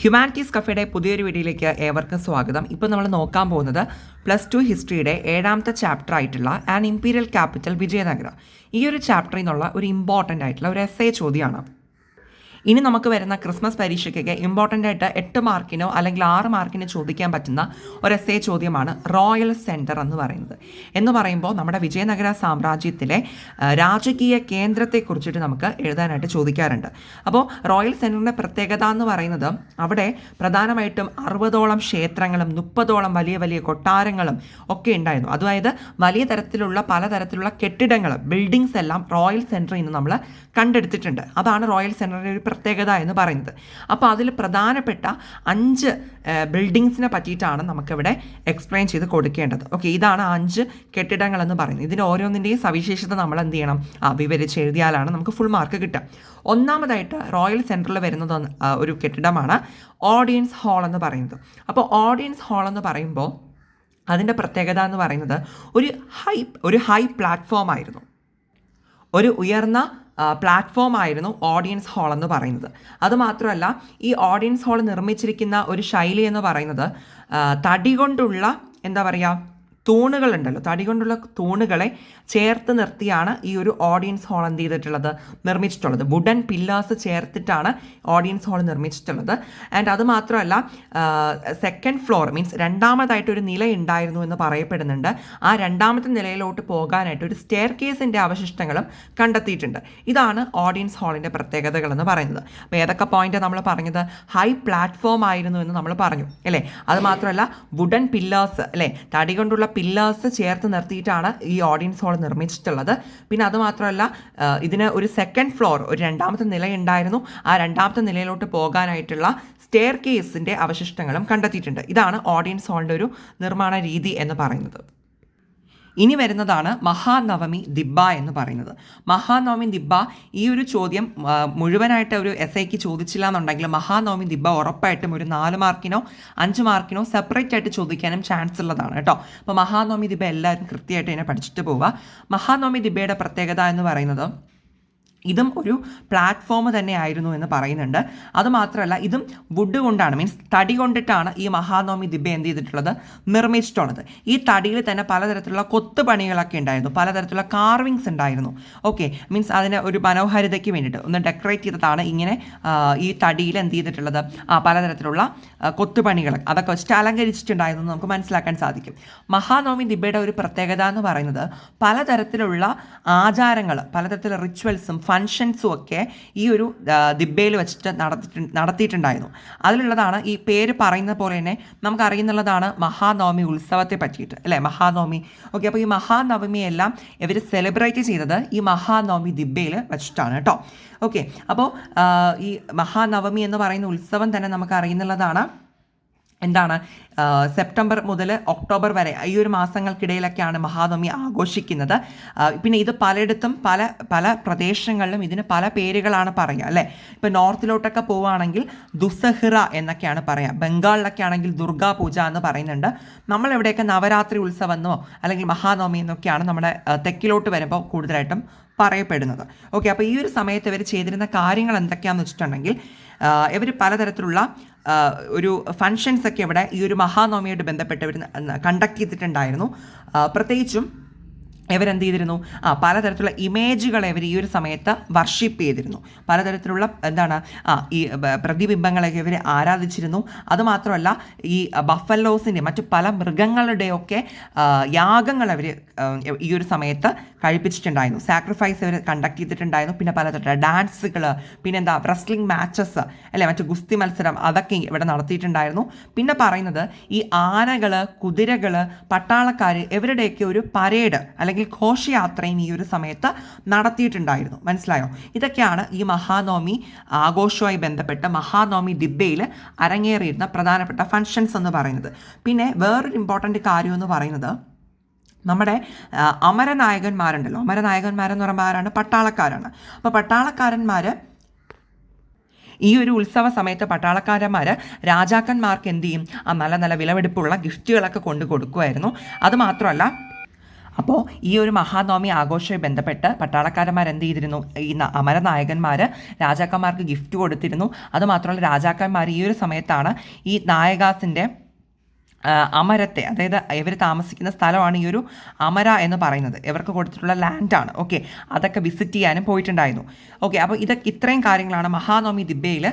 Humanities കഫേയുടെ പുതിയൊരു വീഡിയോയിലേക്ക് ഏവർക്കും സ്വാഗതം. ഇപ്പോൾ നമ്മൾ നോക്കാൻ പോകുന്നത് +2 ഹിസ്റ്ററിയുടെ 7ാമത്തെ ചാപ്റ്റർ ആയിട്ടുള്ള ആൻ ഇംപീരിയൽ ക്യാപിറ്റൽ വിജയനഗര. ഈ ഒരു ചാപ്റ്ററിൽ നിന്നുള്ള ഒരു ഇമ്പോർട്ടൻ്റ് ആയിട്ടുള്ള ഒരു എസ്സേ ചോദ്യമാണ്. ഇനി നമുക്ക് വരുന്ന ക്രിസ്മസ് പരീക്ഷയ്ക്കൊക്കെ ഇമ്പോർട്ടൻ്റ് ആയിട്ട് 8 മാർക്കിനോ അല്ലെങ്കിൽ 6 മാർക്കിനോ ചോദിക്കാൻ പറ്റുന്ന ഒരു എസ്സേ ചോദ്യമാണ് റോയൽ സെൻറ്റർ എന്ന് പറയുമ്പോൾ നമ്മുടെ വിജയനഗര സാമ്രാജ്യത്തിലെ രാജകീയ കേന്ദ്രത്തെക്കുറിച്ചിട്ട് നമുക്ക് എഴുതാനായിട്ട് ചോദിക്കാറുണ്ട്. അപ്പോൾ റോയൽ സെൻറ്ററിൻ്റെ പ്രത്യേകത എന്ന് പറയുന്നത് അവിടെ പ്രധാനമായിട്ടും 60ഓളം ക്ഷേത്രങ്ങളും 30ഓളം വലിയ വലിയ കൊട്ടാരങ്ങളും ഒക്കെ ഉണ്ടായിരുന്നു. അതായത് വലിയ തരത്തിലുള്ള പലതരത്തിലുള്ള കെട്ടിടങ്ങൾ ബിൽഡിങ്സ് എല്ലാം റോയൽ സെൻറ്ററിൽ നിന്ന് നമ്മൾ കണ്ടെടുത്തിട്ടുണ്ട്. അതാണ് റോയൽ സെൻറ്ററിൻ്റെ ഒരു പ്രത്യേകത എന്ന് പറയുന്നത്. അപ്പോൾ അതിൽ പ്രധാനപ്പെട്ട 5 ബിൽഡിങ്സിനെ പറ്റിയിട്ടാണ് നമുക്കിവിടെ എക്സ്പ്ലെയിൻ ചെയ്ത് കൊടുക്കേണ്ടത്. ഓക്കെ, ഇതാണ് 5 കെട്ടിടങ്ങളെന്ന് പറയുന്നത്. ഇതിന് ഓരോന്നിൻ്റെയും സവിശേഷത നമ്മൾ എന്ത് ചെയ്യണം, വിവരിച്ച് എഴുതിയാലാണ് നമുക്ക് ഫുൾ മാർക്ക് കിട്ടുക. ഒന്നാമതായിട്ട് റോയൽ സെൻറ്ററിൽ വരുന്നത് ഒരു കെട്ടിടമാണ് ഓഡിയൻസ് ഹാൾ എന്ന് പറയുന്നത്. അപ്പോൾ ഓഡിയൻസ് ഹാൾ എന്ന് പറയുമ്പോൾ അതിൻ്റെ പ്രത്യേകത എന്ന് പറയുന്നത് ഒരു ഹൈ പ്ലാറ്റ്ഫോം ആയിരുന്നു, ഒരു ഉയർന്ന പ്ലാറ്റ്ഫോം ആയിരുന്നു ഓഡിയൻസ് ഹാൾ എന്ന് പറയുന്നത്. അതുമാത്രമല്ല, ഈ ഓഡിയൻസ് ഹാൾ നിർമ്മിച്ചിരിക്കുന്ന ഒരു ശൈലി എന്ന് പറയുന്നത് തടി കൊണ്ടുള്ള തൂണുകളുണ്ടല്ലോ, തടി കൊണ്ടുള്ള തൂണുകളെ ചേർത്ത് നിർത്തിയാണ് ഈ ഒരു ഓഡിയൻസ് ഹാൾ എന്ത് ചെയ്തിട്ടുള്ളത്, നിർമ്മിച്ചിട്ടുള്ളത്. വുഡൻ പില്ലേഴ്സ് ചേർത്തിട്ടാണ് ഓഡിയൻസ് ഹാൾ നിർമ്മിച്ചിട്ടുള്ളത്. ആൻഡ് അത് മാത്രമല്ല, സെക്കൻഡ് ഫ്ലോർ മീൻസ് രണ്ടാമതായിട്ടൊരു നില ഉണ്ടായിരുന്നു എന്ന് പറയപ്പെടുന്നുണ്ട്. ആ രണ്ടാമത്തെ നിലയിലോട്ട് പോകാനായിട്ട് ഒരു സ്റ്റെയർ കേസിൻ്റെ അവശിഷ്ടങ്ങളും കണ്ടെത്തിയിട്ടുണ്ട്. ഇതാണ് ഓഡിയൻസ് ഹാളിൻ്റെ പ്രത്യേകതകൾ എന്ന് പറയുന്നത്. അപ്പോൾ ഏതൊക്കെ പോയിന്റ് നമ്മൾ പറഞ്ഞത്, ഹൈ പ്ലാറ്റ്ഫോം ആയിരുന്നു എന്ന് നമ്മൾ പറഞ്ഞു അല്ലേ. അത് മാത്രമല്ല, വുഡൻ പില്ലേഴ്സ് അല്ലേ, തടി കൊണ്ടുള്ള പില്ലേഴ്സ് ചേർത്ത് നിർത്തിയിട്ടാണ് ഈ ഓഡിയൻസ് ഹാൾ നിർമ്മിച്ചിട്ടുള്ളത്. പിന്നെ അതുമാത്രമല്ല, ഇതിന് ഒരു സെക്കൻഡ് ഫ്ലോർ, ഒരു രണ്ടാമത്തെ നില ഉണ്ടായിരുന്നു. ആ രണ്ടാമത്തെ നിലയിലോട്ട് പോകാനായിട്ടുള്ള സ്റ്റെയർ കേസിൻ്റെ അവശിഷ്ടങ്ങളും കണ്ടെത്തിയിട്ടുണ്ട്. ഇതാണ് ഓഡിയൻസ് ഹാളിൻ്റെ ഒരു നിർമ്മാണ രീതി എന്ന് പറയുന്നത്. ഇനി വരുന്നതാണ് മഹാനവമി ദിബ്ബ എന്ന് പറയുന്നത്. മഹാനവമി ദിബ്ബ, ഈ ഒരു ചോദ്യം മുഴുവനായിട്ട് ഒരു എസ്ഐക്ക് ചോദിച്ചില്ല എന്നുണ്ടെങ്കിൽ മഹാനവമി ദിബ്ബ ഉറപ്പായിട്ടും ഒരു 4 മാർക്കിനോ 5 മാർക്കിനോ സെപ്പറേറ്റ് ആയിട്ട് ചോദിക്കാനും ചാൻസ് ഉള്ളതാണ് കേട്ടോ. അപ്പോൾ മഹാനവമി ദിബ്ബ എല്ലാവരും കൃത്യമായിട്ട് ഇതിനെ പഠിച്ചിട്ട് പോവുക. മഹാനവമി ദിബ്ബയുടെ പ്രത്യേകത എന്ന് പറയുന്നത് ഇതും ഒരു പ്ലാറ്റ്ഫോം തന്നെ ആയിരുന്നു എന്ന് പറയുന്നുണ്ട്. അതുമാത്രമല്ല, ഇതും വുഡ് കൊണ്ടാണ്, മീൻസ് തടി കൊണ്ടിട്ടാണ് ഈ മഹാനവമി ദിബ്ബ എന്ത് ചെയ്തിട്ടുള്ളത്, നിർമ്മിച്ചിട്ടുള്ളത്. ഈ തടിയിൽ തന്നെ പലതരത്തിലുള്ള കൊത്തുപണികളൊക്കെ ഉണ്ടായിരുന്നു, പലതരത്തിലുള്ള കാർവിങ്സ് ഉണ്ടായിരുന്നു. ഓക്കെ, മീൻസ് അതിന് ഒരു മനോഹാരിതയ്ക്ക് വേണ്ടിയിട്ട് ഒന്ന് ഡെക്കറേറ്റ് ചെയ്തതാണ് ഇങ്ങനെ ഈ തടിയിൽ എന്ത് ചെയ്തിട്ടുള്ളത്, പലതരത്തിലുള്ള കൊത്തുപണികൾ അതൊക്കെ വെച്ചിട്ട് അലങ്കരിച്ചിട്ടുണ്ടായിരുന്നു എന്ന് നമുക്ക് മനസ്സിലാക്കാൻ സാധിക്കും. മഹാനവമി ദിബ്ബയുടെ ഒരു പ്രത്യേകത എന്ന് പറയുന്നത് പലതരത്തിലുള്ള ആചാരങ്ങൾ, പലതരത്തിലുള്ള റിച്വൽസും ഫങ്ഷൻസും ഒക്കെ ഈ ഒരു ദിബ്ബയിൽ വെച്ചിട്ട് നടത്തിയിട്ടുണ്ടായിരുന്നു. അതിലുള്ളതാണ് ഈ പേര് പറയുന്ന പോലെ തന്നെ നമുക്കറിയുന്നുള്ളതാണ് മഹാനവമി ഉത്സവത്തെ പറ്റിയിട്ട് അല്ലേ, മഹാനവമി. ഓക്കെ, അപ്പോൾ ഈ മഹാനവമിയെല്ലാം ഇവർ സെലിബ്രേറ്റ് ചെയ്തത് ഈ മഹാനവമി ദിബ്ബയിൽ വെച്ചിട്ടാണ് കേട്ടോ. ഓക്കെ, അപ്പോൾ ഈ മഹാനവമി എന്ന് പറയുന്ന ഉത്സവം തന്നെ നമുക്ക് അറിയുന്നുള്ളതാണ് എന്താണ്, സെപ്റ്റംബർ മുതൽ ഒക്ടോബർ വരെ ഈ ഒരു മാസങ്ങൾക്കിടയിലൊക്കെയാണ് മഹാനവമി ആഘോഷിക്കുന്നത്. പിന്നെ ഇത് പലയിടത്തും പല പ്രദേശങ്ങളിലും ഇതിന് പല പേരുകളാണ് പറയുക അല്ലേ. ഇപ്പോൾ നോർത്തിലോട്ടൊക്കെ പോവുകയാണെങ്കിൽ ദുസഹിറ എന്നൊക്കെയാണ് പറയുക, ബംഗാളിലൊക്കെ ആണെങ്കിൽ ദുർഗാ പൂജ എന്ന് പറയുന്നുണ്ട്. നമ്മളെവിടെയൊക്കെ നവരാത്രി ഉത്സവം എന്നോ അല്ലെങ്കിൽ മഹാനവമി എന്നൊക്കെയാണ് നമ്മുടെ തെക്കിലോട്ട് വരുമ്പോൾ കൂടുതലായിട്ടും പറയപ്പെടുന്നത്. ഓക്കെ, അപ്പോൾ ഈ ഒരു സമയത്ത് ഇവർ ചെയ്തിരുന്ന കാര്യങ്ങൾ എന്തൊക്കെയാണെന്ന് വെച്ചിട്ടുണ്ടെങ്കിൽ, ഇവർ പലതരത്തിലുള്ള ഒരു ഫങ്ഷൻസൊക്കെ ഇവിടെ ഈ ഒരു മഹാനവമിയായിട്ട് ബന്ധപ്പെട്ട് ഇവർ കണ്ടക്ട് ചെയ്തിട്ടുണ്ടായിരുന്നു. പ്രത്യേകിച്ചും ഇവരെന്ത് ചെയ്തിരുന്നു, പലതരത്തിലുള്ള ഇമേജുകളെ ഇവർ ഈ ഒരു സമയത്ത് വർഷിപ്പ് ചെയ്തിരുന്നു. പലതരത്തിലുള്ള ഈ പ്രതിബിംബങ്ങളൊക്കെ ഇവർ ആരാധിച്ചിരുന്നു. അതുമാത്രമല്ല, ഈ ബഫലോസിൻ്റെ മറ്റു പല മൃഗങ്ങളുടെയൊക്കെ യാഗങ്ങൾ അവർ ഈ ഒരു സമയത്ത് കഴിപ്പിച്ചിട്ടുണ്ടായിരുന്നു. സാക്രിഫൈസ് അവർ കണ്ടക്ട് ചെയ്തിട്ടുണ്ടായിരുന്നു. പിന്നെ പലതരത്തിലുള്ള ഡാൻസുകൾ, പിന്നെ റെസ്ലിംഗ് മാച്ചസ് അല്ലെ, മറ്റു ഗുസ്തി മത്സരം അതൊക്കെ ഇവിടെ നടത്തിയിട്ടുണ്ടായിരുന്നു. പിന്നെ പറയുന്നത് ഈ ആനകൾ, കുതിരകൾ, പട്ടാളക്കാർ ഇവരുടെയൊക്കെ ഒരു പരേഡ് അല്ലെങ്കിൽ ഘോഷയാത്രയും ഈ ഒരു സമയത്ത് നടത്തിയിട്ടുണ്ടായിരുന്നു. മനസ്സിലായോ? ഇതൊക്കെയാണ് ഈ മഹാനവമി ആഘോഷവുമായി ബന്ധപ്പെട്ട് മഹാനവമി ദിബ്ബയിൽ അരങ്ങേറിയിരുന്ന പ്രധാനപ്പെട്ട ഫങ്ഷൻസ് എന്ന് പറയുന്നത്. പിന്നെ വേറൊരു ഇമ്പോർട്ടൻ്റ് കാര്യം എന്ന് പറയുന്നത് നമ്മുടെ അമരനായകന്മാരുണ്ടല്ലോ. അമരനായകന്മാരെന്ന് പറയുമ്പോൾ ആരാണ്? പട്ടാളക്കാരാണ്. അപ്പോൾ പട്ടാളക്കാരന്മാർ ഈ ഒരു ഉത്സവ സമയത്ത് പട്ടാളക്കാരന്മാർ രാജാക്കന്മാർക്ക് എന്ത് ചെയ്യും, നല്ല നല്ല വിലപിടിപ്പുള്ള ഗിഫ്റ്റുകളൊക്കെ കൊണ്ട് കൊടുക്കുമായിരുന്നു. അതുമാത്രമല്ല, അപ്പോൾ ഈ ഒരു മഹാനവമി ആഘോഷവുമായി ബന്ധപ്പെട്ട് പട്ടാളക്കാരന്മാർ എന്ത് ചെയ്തിരുന്നു, ഈ അമരനായകന്മാർ രാജാക്കന്മാർക്ക് ഗിഫ്റ്റ് കൊടുത്തിരുന്നു. അതുമാത്രമല്ല രാജാക്കന്മാർ ഈ ഒരു സമയത്താണ് ഈ നായകാസിൻ്റെ അമരത്തെ, അതായത് ഇവർ താമസിക്കുന്ന സ്ഥലമാണ് ഈ ഒരു അമര എന്ന് പറയുന്നത്, ഇവർക്ക് കൊടുത്തിട്ടുള്ള ലാൻഡാണ്. ഓക്കെ, അതൊക്കെ വിസിറ്റ് ചെയ്യാനും പോയിട്ടുണ്ടായിരുന്നു. ഓക്കെ, അപ്പോൾ ഇത്രയും കാര്യങ്ങളാണ് മഹാനവമി ദിബ്ബയിൽ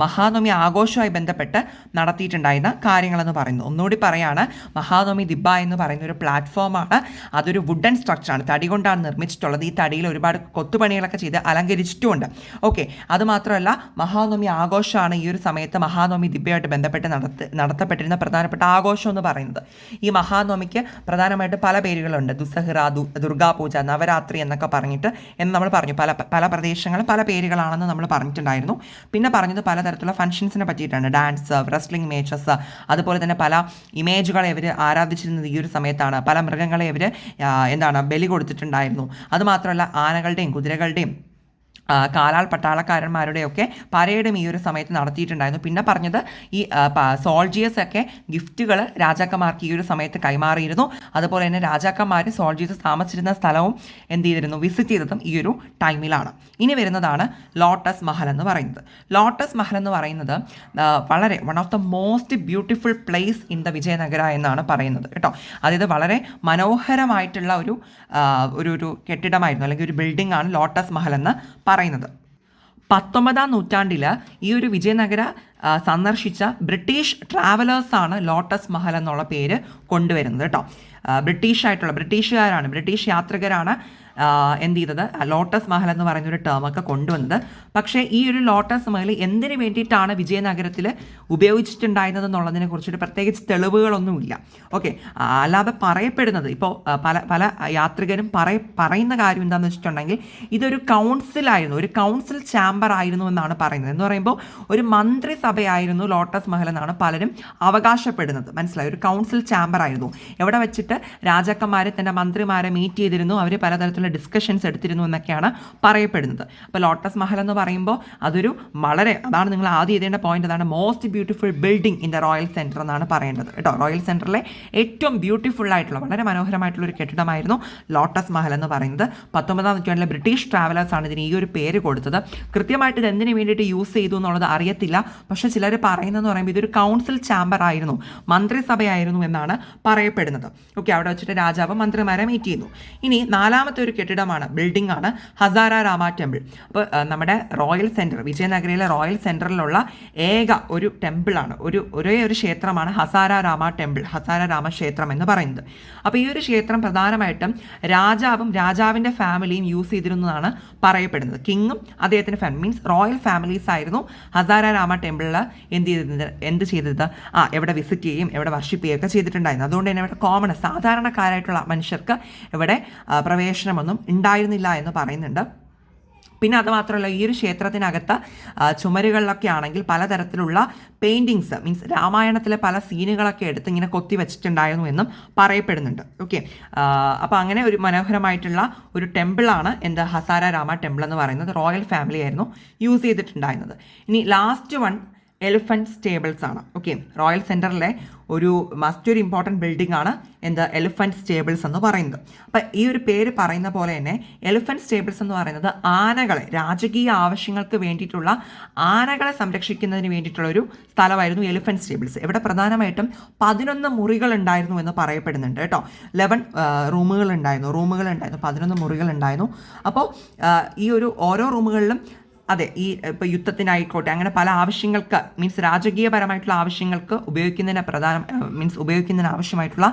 മഹാനവമി ആഘോഷവുമായി ബന്ധപ്പെട്ട് നടത്തിയിട്ടുണ്ടായിരുന്ന കാര്യങ്ങളെന്ന് പറയുന്നത്. ഒന്നുകൂടി പറയാണ്, മഹാനവമി ദിബ്ബ എന്ന് പറയുന്ന ഒരു പ്ലാറ്റ്ഫോമാണ്. അതൊരു വുഡൻ സ്ട്രക്ചറാണ്, തടി കൊണ്ടാണ് നിർമ്മിച്ചിട്ടുള്ളത്. ഈ തടിയിൽ ഒരുപാട് കൊത്തുപണികളൊക്കെ ചെയ്ത് അലങ്കരിച്ചിട്ടുമുണ്ട്. ഓക്കെ, അതുമാത്രമല്ല മഹാനവമി ആഘോഷമാണ് ഈ ഒരു സമയത്ത് മഹാനവമി ദിബ്ബയായിട്ട് ബന്ധപ്പെട്ട് നടത്തപ്പെട്ടിരുന്ന പ്രധാനപ്പെട്ട ആഘോഷം എന്ന് പറയുന്നത്. ഈ മഹാനവമിക്ക് പ്രധാനമായിട്ട് പല പേരുകളുണ്ട്. ദുസഹ്റ, ദുർഗാപൂജ, നവരാത്രി എന്നൊക്കെ പറഞ്ഞിട്ട് എന്ന് നമ്മൾ പറഞ്ഞു. പല പ്രദേശങ്ങളും പല പേരുകളാണെന്ന് നമ്മൾ പറഞ്ഞിട്ടുണ്ടായിരുന്നു. പിന്നെ പറഞ്ഞത് പലതരത്തിലുള്ള ഫംഗ്ഷൻസിനെ പറ്റിയിട്ടാണ്. ഡാൻസ്, റെസ്ലിംഗ് മാച്ചസ്, അതുപോലെ തന്നെ പല ഇമേജുകളെ ഇവർ ആരാധിച്ചിരുന്നത് ഈ ഒരു സമയത്താണ്. പല മൃഗങ്ങളെ ഇവർ ബലി കൊടുത്തിട്ടുണ്ടായിരുന്നു. അതുമാത്രമല്ല ആനകളുടെയും കുതിരകളുടെയും കാലാൾ പട്ടാളക്കാരന്മാരുടെയൊക്കെ പരേഡും ഈ ഒരു സമയത്ത് നടത്തിയിട്ടുണ്ടായിരുന്നു. പിന്നെ പറഞ്ഞത് ഈ സോൾജിയേഴ്സൊക്കെ ഗിഫ്റ്റുകൾ രാജാക്കന്മാർക്ക് ഈ ഒരു സമയത്ത് കൈമാറിയിരുന്നു. അതുപോലെ തന്നെ രാജാക്കന്മാർ സോൾജിയേഴ്സ് താമസിച്ചിരുന്ന സ്ഥലവും എന്ത് ചെയ്തിരുന്നു, വിസിറ്റ് ചെയ്തതും ഈ ഒരു ടൈമിലാണ്. ഇനി വരുന്നതാണ് ലോട്ടസ് മഹൽ എന്ന് പറയുന്നത്. ലോട്ടസ് മഹൽ എന്ന് പറയുന്നത് വളരെ one of the most beautiful place in the Vijayanagara എന്നാണ് പറയുന്നത് കേട്ടോ. അതായത് വളരെ മനോഹരമായിട്ടുള്ള ഒരു കെട്ടിടമായിരുന്നു, അല്ലെങ്കിൽ ഒരു ബിൽഡിംഗ് ആണ് ലോട്ടസ് മഹൽ എന്ന് പറയുന്നത്. 19-ാം നൂറ്റാണ്ടിൽ ഈ ഒരു വിജയനഗര സന്ദർശിച്ച ബ്രിട്ടീഷ് ട്രാവലേഴ്സാണ് ലോട്ടസ് മഹൽ എന്നുള്ള പേര് കൊണ്ടുവരുന്നത് കേട്ടോ. ബ്രിട്ടീഷുകാരാണ്, ബ്രിട്ടീഷ് യാത്രികരാണ് എന്ത് ചെയ്തത്, ലോട്ടസ് മഹൽ എന്ന് പറയുന്നൊരു ടേമൊക്കെ കൊണ്ടുവന്നത്. പക്ഷേ ഈ ഒരു ലോട്ടസ് മഹൽ എന്തിനു വേണ്ടിയിട്ടാണ് വിജയനഗരത്തിൽ ഉപയോഗിച്ചിട്ടുണ്ടായിരുന്നത് എന്നുള്ളതിനെ കുറിച്ചൊരു പ്രത്യേകിച്ച് തെളിവുകളൊന്നുമില്ല. ഓക്കെ, അല്ലാതെ പറയപ്പെടുന്നത് ഇപ്പോൾ പല യാത്രികരും പറയുന്ന കാര്യം എന്താണെന്ന് വെച്ചിട്ടുണ്ടെങ്കിൽ ഇതൊരു കൗൺസിലായിരുന്നു, ഒരു കൗൺസിൽ ചാമ്പർ ആയിരുന്നു എന്നാണ് പറയുന്നത്. എന്ന് പറയുമ്പോൾ ഒരു മന്ത്രിസഭയായിരുന്നു ലോട്ടസ് മഹൽ എന്നാണ് പലരും അവകാശപ്പെടുന്നത്. മനസ്സിലായി, ഒരു കൗൺസിൽ ചാമ്പർ ആയിരുന്നു. എവിടെ വെച്ചിട്ട് രാജാക്കന്മാരെ തന്നെ മന്ത്രിമാരെ മീറ്റ് ചെയ്തിരുന്നു, അവർ പലതരത്തിലുള്ള ഡിസ്കഷൻസ് എടുത്തിരുന്നു എന്നൊക്കെയാണ് പറയപ്പെടുന്നത്. അപ്പോൾ ലോട്ടസ് മഹൽ എന്ന് പറയുമ്പോൾ അതാണ് നിങ്ങൾ ആദ്യം എഴുതേണ്ട പോയിന്റ്, അതാണ് most beautiful building in the royal centre എന്നാണ് പറയേണ്ടത് കേട്ടോ. റോയൽ സെൻറ്ററിലെ ഏറ്റവും ബ്യൂട്ടിഫുൾ ആയിട്ടുള്ള വളരെ മനോഹരമായിട്ടുള്ള ഒരു കെട്ടിടമായിരുന്നു ലോട്ടസ് മഹൽ എന്ന് പറയുന്നത്. 19-ാം നൂറ്റാണ്ടിലെ ബ്രിട്ടീഷ് ട്രാവലേഴ്സാണ് ഇതിന് ഈ ഒരു പേര് കൊടുത്തത്. കൃത്യമായിട്ട് ഇത് എന്തിനു വേണ്ടിയിട്ട് യൂസ് ചെയ്തു എന്നുള്ളത് അറിയത്തില്ല. പക്ഷേ ചിലർ പറയുന്നതെന്ന് പറയുമ്പോൾ ഇതൊരു കൗൺസിൽ ചാമ്പർ ആയിരുന്നു, മന്ത്രിസഭയായിരുന്നു എന്നാണ് പറയപ്പെടുന്നത്. ഓക്കെ, അവിടെ വെച്ചിട്ട് രാജാവ് മന്ത്രിമാരെ മീറ്റ് ചെയ്യുന്നു. ഇനി 4-മത്തെ ഒരു കെട്ടിടമാണ്, ബിൽഡിംഗ് ആണ് ഹസാര രാമ ടെമ്പിൾ. അപ്പോൾ നമ്മുടെ റോയൽ സെൻറ്റർ, വിജയനഗരയിലെ റോയൽ സെൻറ്ററിലുള്ള ഏക ഒരു ടെമ്പിളാണ്, ഒരേ ഒരു ക്ഷേത്രമാണ് ഹസാര രാമ ടെമ്പിൾ, ഹസാര രാമ ക്ഷേത്രം എന്ന് പറയുന്നത്. അപ്പോൾ ഈ ഒരു ക്ഷേത്രം പ്രധാനമായിട്ടും രാജാവിൻ്റെ ഫാമിലിയും യൂസ് ചെയ്തിരുന്നതാണ് പറയപ്പെടുന്നത്. കിങ്ങും അദ്ദേഹത്തിൻ്റെ ഫാമിലി, മീൻസ് റോയൽ ഫാമിലീസ് ആയിരുന്നു ഹസാര രാമ ടെമ്പിളിൽ എന്ത് ചെയ്തത്, എവിടെ വിസിറ്റ് ചെയ്യും, എവിടെ വർഷിപ്പ് ചെയ്യുകയൊക്കെ ചെയ്തിട്ടുണ്ടായിരുന്നു. അതുകൊണ്ട് തന്നെ ഇവിടെ സാധാരണക്കാരായിട്ടുള്ള മനുഷ്യർക്ക് ഇവിടെ പ്രവേശനമൊന്നും ഉണ്ടായിരുന്നില്ല എന്ന് പറയുന്നുണ്ട്. പിന്നെ അതുമാത്രമല്ല, ഈ ഒരു ക്ഷേത്രത്തിനകത്ത് ചുമരുകളിലൊക്കെ ആണെങ്കിൽ പലതരത്തിലുള്ള പെയിൻറ്റിങ്സ്, മീൻസ് രാമായണത്തിലെ പല സീനുകളൊക്കെ എടുത്ത് ഇങ്ങനെ കൊത്തി വെച്ചിട്ടുണ്ടായിരുന്നു എന്നും പറയപ്പെടുന്നുണ്ട്. ഓക്കെ, അപ്പോൾ അങ്ങനെ ഒരു മനോഹരമായിട്ടുള്ള ഒരു ടെമ്പിളാണ് ഹസാര രാമ ടെമ്പിൾ എന്ന് പറയുന്നത്. റോയൽ ഫാമിലി ആയിരുന്നു യൂസ് ചെയ്തിട്ടുണ്ടായിരുന്നത്. ഇനി ലാസ്റ്റ് വൺ എലിഫൻറ്റ് സ്റ്റേബിൾസ് ആണ്. ഓക്കെ, റോയൽ സെൻറ്ററിലെ ഒരു ഇമ്പോർട്ടൻറ്റ് ബിൽഡിംഗ് ആണ് എലിഫൻറ്റ് സ്റ്റേബിൾസ് എന്ന് പറയുന്നത്. അപ്പം ഈ ഒരു പേര് പറയുന്ന പോലെ തന്നെ എലിഫൻറ്റ് സ്റ്റേബിൾസ് എന്ന് പറയുന്നത് ആനകളെ, രാജകീയ ആവശ്യങ്ങൾക്ക് വേണ്ടിയിട്ടുള്ള ആനകളെ സംരക്ഷിക്കുന്നതിന് വേണ്ടിയിട്ടുള്ള ഒരു സ്ഥലമായിരുന്നു എലിഫൻറ്റ് സ്റ്റേബിൾസ്. ഇവിടെ പ്രധാനമായിട്ടും 11 മുറികൾ ഉണ്ടായിരുന്നു എന്ന് പറയപ്പെടുന്നുണ്ട് കേട്ടോ. 11 റൂമുകളുണ്ടായിരുന്നു, 11 മുറികളുണ്ടായിരുന്നു. അപ്പോൾ ഈ ഒരു ഓരോ റൂമുകളിലും അതെ, ഈ ഇപ്പോൾ യുദ്ധത്തിനായിക്കോട്ടെ അങ്ങനെ പല ആവശ്യങ്ങൾക്ക്, മീൻസ് രാജകീയപരമായിട്ടുള്ള ആവശ്യങ്ങൾക്ക് ഉപയോഗിക്കുന്നതിന് ആവശ്യമായിട്ടുള്ള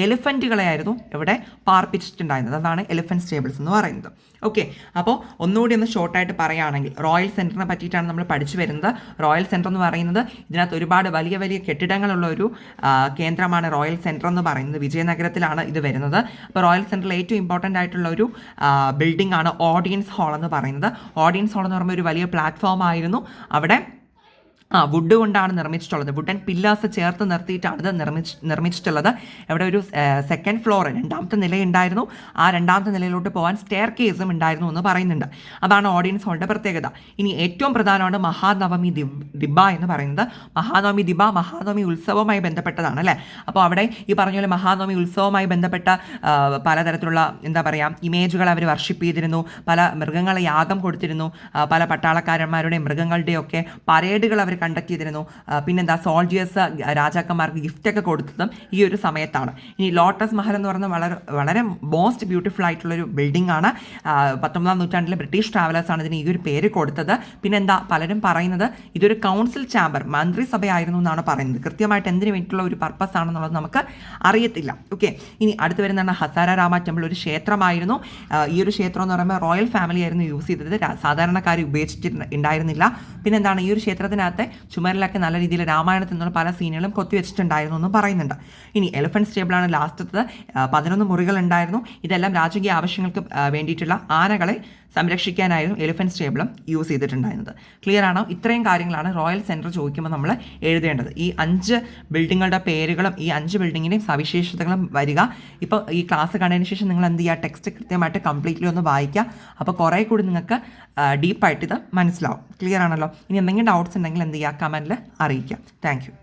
എലിഫൻറ്റുകളെയായിരുന്നു ഇവിടെ പാർപ്പിച്ചിട്ടുണ്ടായിരുന്നത്. അതാണ് എലിഫൻറ്റ് സ്റ്റേബിൾസ് എന്ന് പറയുന്നത്. ഓക്കെ, അപ്പോൾ ഒന്നുകൂടി ഒന്ന് ഷോർട്ടായിട്ട് പറയുകയാണെങ്കിൽ റോയൽ സെൻറ്ററിനെ പറ്റിയിട്ടാണ് നമ്മൾ പഠിച്ചു വരുന്നത്. റോയൽ സെൻറ്റർ എന്ന് പറയുന്നത് ഇതിനകത്ത് ഒരുപാട് വലിയ വലിയ കെട്ടിടങ്ങളുള്ള ഒരു കേന്ദ്രമാണ് റോയൽ സെൻറ്റർ എന്ന് പറയുന്നത്. വിജയനഗരത്തിലാണ് ഇത് വരുന്നത്. അപ്പോൾ റോയൽ സെൻറ്ററിൽ ഏറ്റവും ഇമ്പോർട്ടൻ്റ് ആയിട്ടുള്ള ഒരു ബിൽഡിംഗ് ആണ് ഓഡിയൻസ് ഹാൾ എന്ന് പറയുന്നത്. ഓഡിയൻസ് ഹാൾ എന്ന് പറയുമ്പോൾ ഒരു വലിയ പ്ലാറ്റ്ഫോം ആയിരുന്നു. അവിടെ വുഡ് കൊണ്ടാണ് നിർമ്മിച്ചിട്ടുള്ളത്. വുഡൻ പില്ലേഴ്സ് ചേർത്ത് നിർത്തിയിട്ടാണ് ഇത് നിർമ്മിച്ചിട്ടുള്ളത്. ഇവിടെ ഒരു സെക്കൻഡ് ഫ്ലോർ, രണ്ടാമത്തെ നിലയുണ്ടായിരുന്നു. ആ രണ്ടാമത്തെ നിലയിലോട്ട് പോകാൻ സ്റ്റെയർ കേസും ഉണ്ടായിരുന്നു എന്ന് പറയുന്നുണ്ട്. അതാണ് ഓഡിയൻസ് ഹാളിൻ്റെ പ്രത്യേകത. ഇനി ഏറ്റവും പ്രധാനമാണ് മഹാനവമി ദിബ എന്ന് പറയുന്നത്. മഹാനവമി ദിബ മഹാനവമി ഉത്സവവുമായി ബന്ധപ്പെട്ടതാണ് അല്ലേ. അപ്പോൾ അവിടെ ഈ പറഞ്ഞ പോലെ മഹാനവമി ഉത്സവവുമായി ബന്ധപ്പെട്ട പലതരത്തിലുള്ള എന്താ പറയുക ഇമേജുകൾ അവർ വർഷിപ്പ് ചെയ്തിരുന്നു. പല മൃഗങ്ങളെ യാഗം കൊടുത്തിരുന്നു. പല പട്ടാളക്കാരന്മാരുടെയും മൃഗങ്ങളുടെയും ഒക്കെ പരേഡുകൾ അവർ കണ്ടക്ട് ചെയ്തിരുന്നു. പിന്നെന്താ സോൾജിയേഴ്സ് രാജാക്കന്മാർക്ക് ഗിഫ്റ്റൊക്കെ കൊടുത്തതും ഈ ഒരു സമയത്താണ്. ഇനി ലോട്ടസ് മഹൽ എന്ന് പറയുന്നത് വളരെ വളരെ മോസ്റ്റ് ബ്യൂട്ടിഫുൾ ആയിട്ടുള്ളൊരു ബിൽഡിംഗ് ആണ്. 19-ാം നൂറ്റാണ്ടിലെ ബ്രിട്ടീഷ് ട്രാവലേഴ്സാണ് ഇതിന് ഈ ഒരു പേര് കൊടുത്തത്. പിന്നെന്താ പലരും പറയുന്നത് ഇതൊരു കൗൺസിൽ ചാമ്പർ, മന്ത്രിസഭയായിരുന്നു എന്നാണ് പറയുന്നത്. കൃത്യമായിട്ട് എന്തിനു വേണ്ടിയിട്ടുള്ള ഒരു പർപ്പസ് ആണെന്നുള്ളത് നമുക്ക് അറിയത്തില്ല. ഓക്കെ, ഇനി അടുത്ത് വരുന്നതാണ് ഹസാര രാമ ടെമ്പിൾ. ഒരു ക്ഷേത്രമായിരുന്നു. ഈ ഒരു ക്ഷേത്രം എന്ന് പറയുമ്പോൾ റോയൽ ഫാമിലി ആയിരുന്നു യൂസ് ചെയ്തത്, സാധാരണക്കാർ ഉപയോഗിച്ചിട്ടുണ്ടായിരുന്നില്ല. പിന്നെന്താണ് ഈ ഒരു ക്ഷേത്രത്തിനകത്തെ ചുമരിലൊക്കെ നല്ല രീതിയിൽ രാമായണത്തിൽ നിന്നുള്ള പല സീനുകളും കൊത്തിവെച്ചിട്ടുണ്ടായിരുന്നു എന്ന് പറയുന്നുണ്ട്. ഇനി എലിഫന്റ് സ്റ്റേബിളാണ് ലാസ്റ്റത്തത്. 11 മുറികൾ ഉണ്ടായിരുന്നു. ഇതെല്ലാം രാജകീയ ആവശ്യങ്ങൾക്ക് വേണ്ടിയിട്ടുള്ള ആനകളെ സംരക്ഷിക്കാനായിരുന്നു എലിഫന്റ് സ്റ്റേബിളും യൂസ് ചെയ്തിട്ടുണ്ടായിരുന്നത്. ക്ലിയർ ആണോ? ഇത്രയും കാര്യങ്ങളാണ് റോയൽ സെൻറ്റർ ചോദിക്കുമ്പോൾ നമ്മൾ എഴുതേണ്ടത്. ഈ 5 ബിൽഡിങ്ങുകളുടെ പേരുകളും ഈ 5 ബിൽഡിങ്ങിൻ്റെയും സവിശേഷതകളും വരിക. ഇപ്പോൾ ഈ ക്ലാസ് കണ്ടതിന് ശേഷം നിങ്ങൾ എന്ത് ചെയ്യുക, ടെക്സ്റ്റ് കൃത്യമായിട്ട് കംപ്ലീറ്റ്ലി ഒന്ന് വായിക്കുക. അപ്പോൾ കുറേ കൂടി നിങ്ങൾക്ക് ഡീപ്പായിട്ട് ഇത് മനസ്സിലാവും. ക്ലിയർ ആണല്ലോ? ഇനി എന്തെങ്കിലും ഡൗട്ട്സ് ഉണ്ടെങ്കിൽ എന്ത് ചെയ്യുക, കമൻറ്റിൽ അറിയിക്കുക. Thank you.